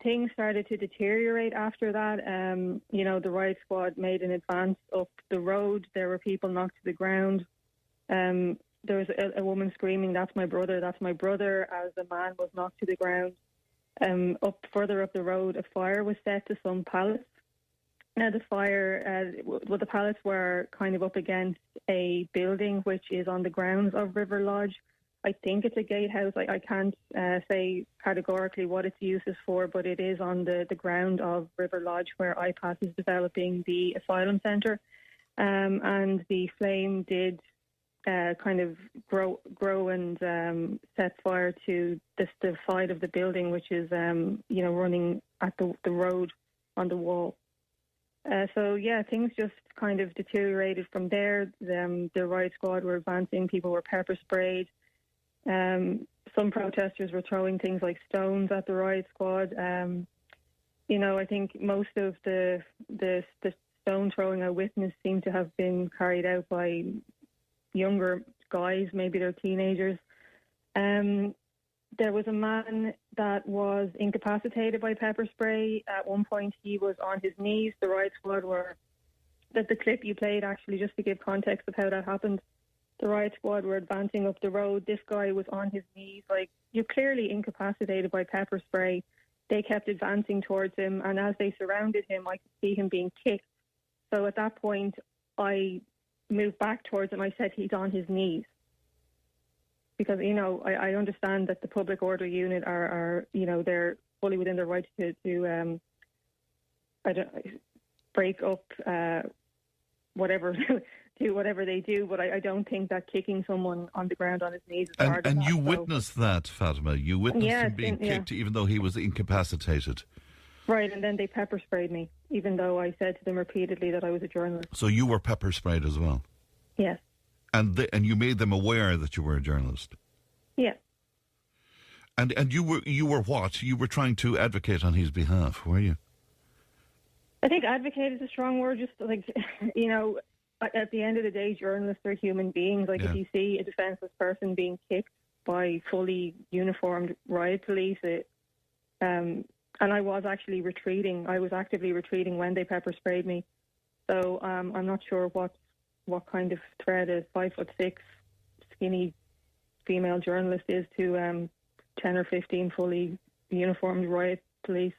things started to deteriorate after that. The riot squad made an advance up the road. There were people knocked to the ground. There was a woman screaming, "That's my brother, that's my brother," as a man was knocked to the ground. Further up the road, a fire was set to some pallets. Now, the the pallets were kind of up against a building which is on the grounds of River Lodge. I think it's a gatehouse. I can't say categorically what its use is for, but it is on the ground of River Lodge where IPAS is developing the asylum centre. And the flame did kind of grow and set fire to the side of the building, which is, running at the road on the wall. Things just kind of deteriorated from there. The riot squad were advancing. People were pepper sprayed. Some protesters were throwing things like stones at the riot squad. I think most of the stone throwing I witnessed seemed to have been carried out by younger guys, maybe they're teenagers. There was a man that was incapacitated by pepper spray. At one point, he was on his knees. The riot squad the clip you played, actually, just to give context of how that happened. The riot squad were advancing up the road. This guy was on his knees. Like, you're clearly incapacitated by pepper spray. They kept advancing towards him, and as they surrounded him, I could see him being kicked. So at that point, I moved back towards him. I said, "He's on his knees." Because, I understand that the public order unit are they're fully within their rights to break up whatever, do whatever they do, but I don't think that kicking someone on the ground on his knees is part of that. And you witnessed that, Fatima. You witnessed him being kicked even though he was incapacitated. Right, and then they pepper sprayed me, even though I said to them repeatedly that I was a journalist. So you were pepper sprayed as well? Yes. And you made them aware that you were a journalist? Yeah. And you were what? You were trying to advocate on his behalf, were you? I think advocate is a strong word. Just like, at the end of the day, journalists are human beings. Like, if you see a defenceless person being kicked by fully uniformed riot police, and I was actually retreating. I was actively retreating when they pepper sprayed me. So I'm not sure what kind of threat a 5'6" skinny female journalist is to 10 or 15 fully uniformed riot police.